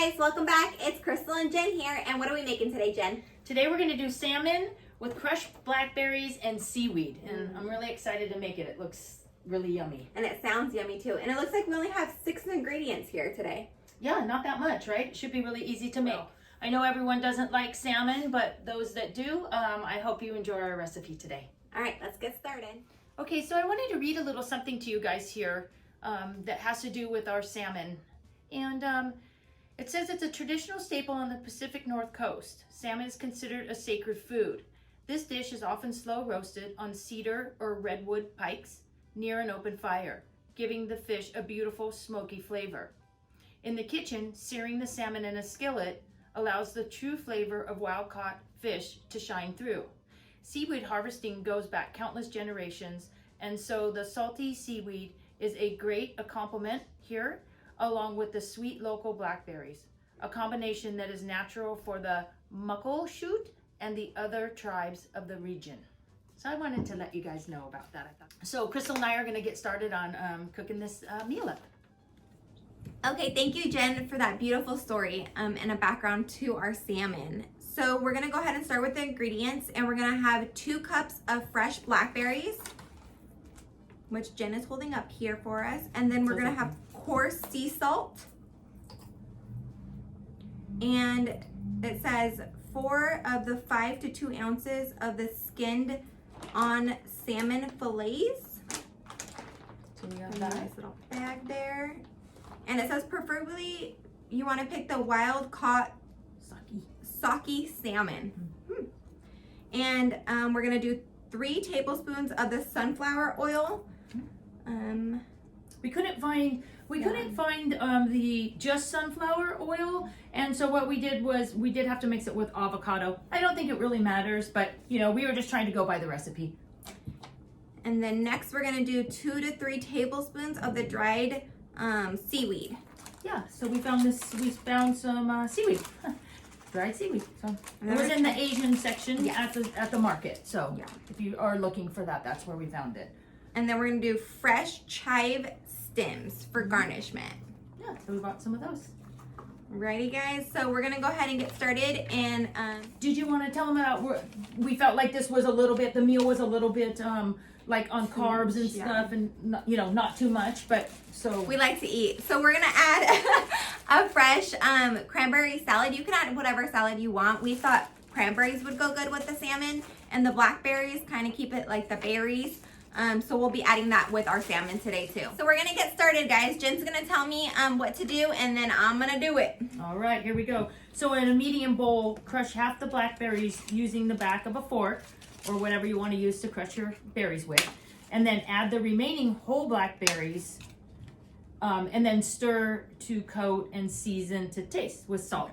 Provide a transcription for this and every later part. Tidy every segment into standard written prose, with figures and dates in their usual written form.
guys, welcome back. It's Crystal and Jen here, and what are we making today, Jen? Today we're going to do salmon with crushed blackberries and seaweed, and I'm really excited to make it. It looks really yummy. And it sounds yummy too. And it looks like we only have 6 ingredients here today. Yeah, not that much, right? It should be really easy to make. I know everyone doesn't like salmon, but those that do, I hope you enjoy our recipe today. All right, let's get started. Okay, so I wanted to read a little something to you guys here that has to do with our salmon. And it says it's a traditional staple on the Pacific North Coast. Salmon is considered a sacred food. This dish is often slow roasted on cedar or redwood pikes near an open fire, giving the fish a beautiful smoky flavor. In the kitchen, searing the salmon in a skillet allows the true flavor of wild-caught fish to shine through. Seaweed harvesting goes back countless generations, and so the salty seaweed is a great accompaniment here, along with the sweet local blackberries, a combination that is natural for the muckleshoot and the other tribes of the region. So I wanted to let you guys know about that. So Crystal and I are going to get started on cooking this meal up. Okay, thank you, Jen, for that beautiful story and a background to our salmon. So we're gonna go ahead and start with the ingredients, and we're gonna have 2 cups of fresh blackberries, which Jen is holding up here for us. And then we're gonna have coarse sea salt. And it says 4 of the 5 to 2 ounces of the skinned on salmon fillets. So we got A that. nice little bag there. And it says preferably you want to pick the wild caught socky salmon. And we're gonna do 3 tablespoons of the sunflower oil. We couldn't find the just sunflower oil, and so what we did was we did have to mix it with avocado. I don't think it really matters, but you know, we were just trying to go by the recipe. And then next we're gonna do 2 to 3 tablespoons of the dried seaweed. Yeah, so we found some seaweed, dried seaweed. So it was in the Asian section at the market. So if you are looking for that, that's where we found it. And then we're gonna do fresh chive stems for garnishment. Yeah, so we bought some of those. Ready, guys? So we're gonna go ahead and get started. And did you want to tell them about? We felt like this was a little bit. The meal was a little bit like on carbs and stuff, and not too much, but so we like to eat. So we're gonna add a fresh cranberry salad. You can add whatever salad you want. We thought cranberries would go good with the salmon, and the blackberries kind of keep it like the berries. So we'll be adding that with our salmon today too. So we're gonna get started, guys. Jen's gonna tell me what to do, and then I'm gonna do it. All right, here we go. So in a medium bowl, crush half the blackberries using the back of a fork, or whatever you want to use to crush your berries with, and then add the remaining whole blackberries, and then stir to coat and season to taste with salt.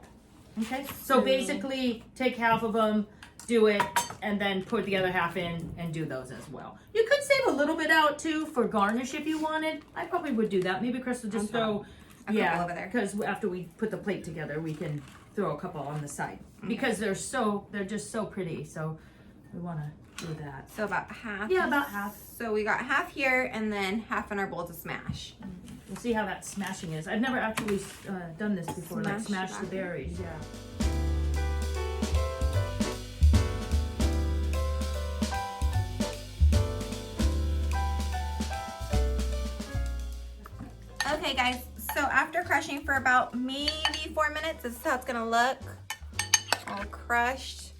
Okay, so basically take half of them, do it, and then put the other half in and do those as well. You could save a little bit out too for garnish if you wanted. I probably would do that. Maybe Chris will just throw a couple over there, because after we put the plate together, we can throw a couple on the side because they're just so pretty. So we want to do that. So about half. Yeah, about half. So we got half here, and then half in our bowl to smash. We'll see how that smashing is. I've never actually done this before, like smash the berries. Yeah. Okay, guys, so after crushing for about maybe 4 minutes, this is how it's gonna look. All crushed.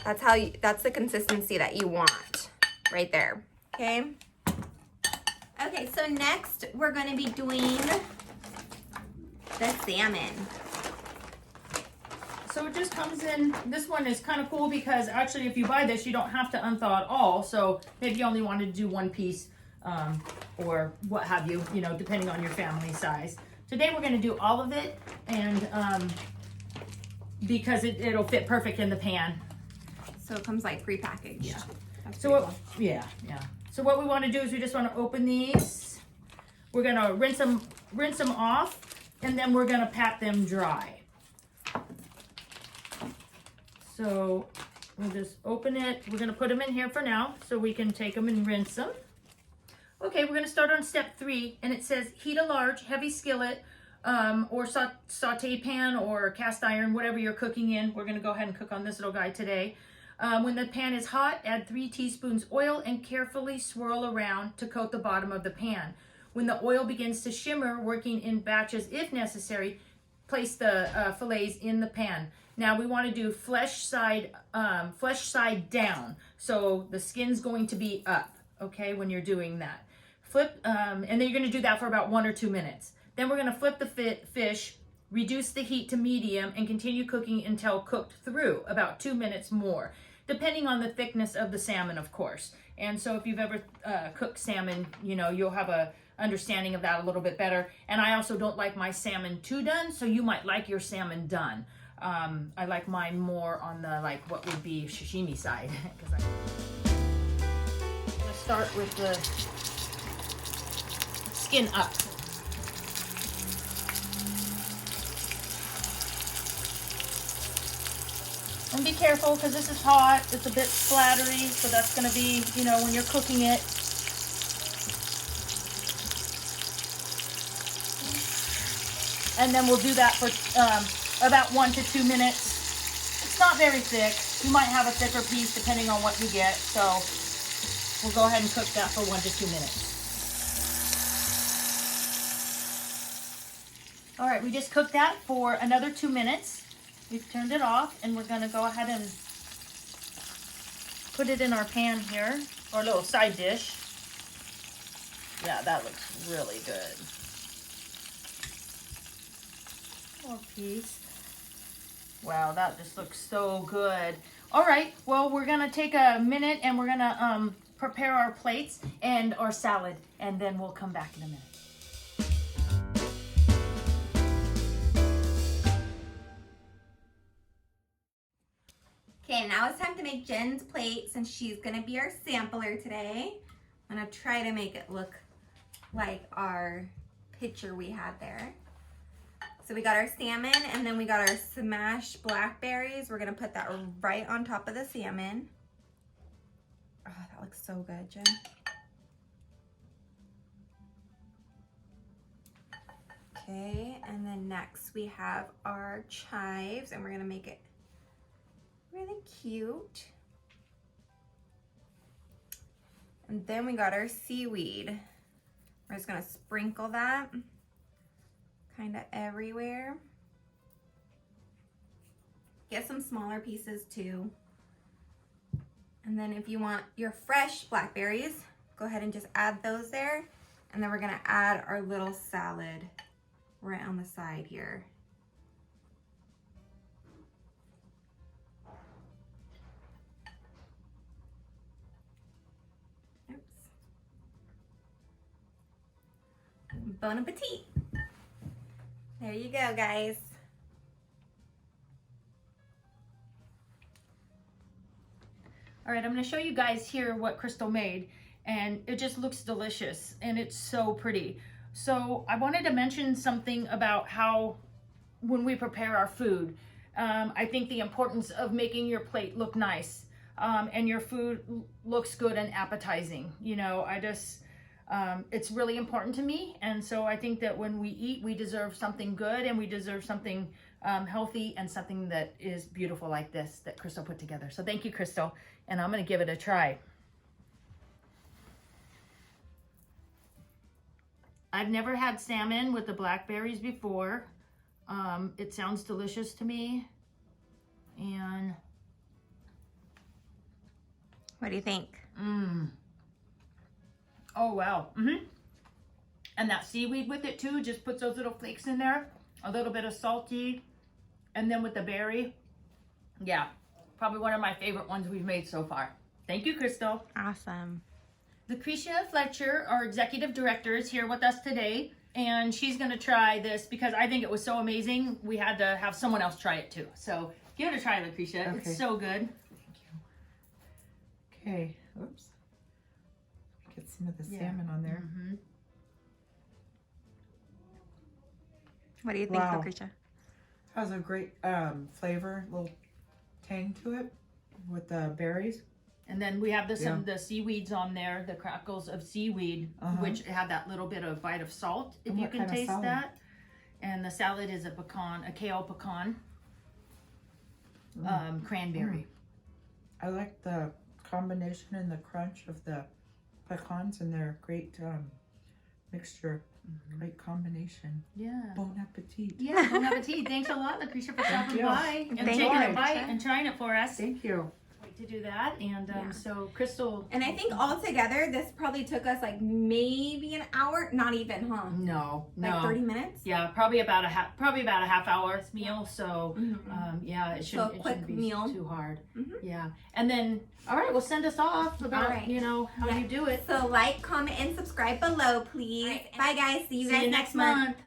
That's the consistency that you want right there, okay? Okay, so next we're gonna be doing the salmon. So it just comes in, this one is kind of cool because actually if you buy this, you don't have to unthaw it all. So maybe you only wanted to do 1 piece, or what have you, depending on your family size. Today we're gonna do all of it, and because it'll fit perfect in the pan. So it comes like prepackaged. Yeah. That's So cool. yeah. So what we want to do is we just want to open these. We're gonna rinse them off, and then we're gonna pat them dry. So we'll just open it. We're gonna put them in here for now, so we can take them and rinse them. Okay, we're gonna start on step 3, and it says heat a large, heavy skillet or saute pan or cast iron, whatever you're cooking in. We're gonna go ahead and cook on this little guy today. When the pan is hot, add 3 teaspoons oil and carefully swirl around to coat the bottom of the pan. When the oil begins to shimmer, working in batches if necessary, place the fillets in the pan. Now we want to do flesh side down, so the skin's going to be up, okay, when you're doing that. Flip, and then you're going to do that for about 1 or 2 minutes. Then we're going to flip the fish, reduce the heat to medium, and continue cooking until cooked through, about 2 minutes more, depending on the thickness of the salmon, of course. And so if you've ever cooked salmon, you know, you'll have a understanding of that a little bit better. And I also don't like my salmon too done, so you might like your salmon done. I like mine more on the, like, what would be sashimi side. I'm gonna start with the skin up. And be careful, because this is hot, it's a bit splattery, so that's gonna be, you know, when you're cooking it. And then we'll do that for about 1 to 2 minutes. It's not very thick. You might have a thicker piece depending on what you get. So we'll go ahead and cook that for 1 to 2 minutes. All right, we just cooked that for another 2 minutes. We've turned it off, and we're gonna go ahead and put it in our pan here, our little side dish. Yeah, that looks really good. More piece. Wow, that just looks so good. All right, well, we're gonna take a minute and we're gonna prepare our plates and our salad, and then we'll come back in a minute. Okay, now it's time to make Jen's plate since she's gonna be our sampler today. I'm gonna try to make it look like our picture we had there. So we got our salmon, and then we got our smashed blackberries. We're gonna put that right on top of the salmon. Oh, that looks so good, Jen. Okay, and then next we have our chives, and we're gonna make it really cute. And then we got our seaweed. We're just gonna sprinkle that kind of everywhere. Get some smaller pieces too. And then if you want your fresh blackberries, go ahead and just add those there. And then we're gonna add our little salad right on the side here. Oops. Bon appetit. There you go, guys. All right, I'm gonna show you guys here what Crystal made, and it just looks delicious and it's so pretty. So I wanted to mention something about how when we prepare our food, I think the importance of making your plate look nice and your food looks good and appetizing. You know, it's really important to me, and so I think that when we eat, we deserve something good, and we deserve something healthy and something that is beautiful like this that Crystal put together. So thank you, Crystal, and I'm gonna give it a try. I've never had salmon with the blackberries before. It sounds delicious to me, and What do you think? Oh, wow. And that seaweed with it too, just puts those little flakes in there. A little bit of salty. And then with the berry. Yeah, probably one of my favorite ones we've made so far. Thank you, Crystal. Awesome. Lucretia Fletcher, our executive director, is here with us today. And she's going to try this because I think it was so amazing. We had to have someone else try it too. So give it a try, Lucretia. Okay. It's so good. Thank you. Okay. Oops. Get some of the salmon on there. What do you think, Wow. Lucretia? Has a great flavor, little tang to it with the berries. And then we have some of the seaweeds on there, the crackles of seaweed, which have that little bit of bite of salt, if And you what can kind of taste salad? that. And the salad is a kale pecan, cranberry. I like the combination and the crunch of the pecans, and they're a great mixture. Great combination. Yeah. Bon appetit. Yeah, bon appetit. Thanks a lot, Lucretia, for stopping you. by and Thank taking you. a bite and trying it for us. Thank you. Wait to do that. And Yeah. so Crystal. And I think altogether, this probably took us like maybe an hour. Not even, huh? No. Like 30 minutes? Yeah, probably about a half hour meal. So yeah, it shouldn't, So a it quick shouldn't be meal. too hard. Mhm. Yeah. And then, all right, well, send us off about, All right. how Yeah. you do it. So like, comment, and subscribe below, please. Bye, guys. See you See guys you next month. month.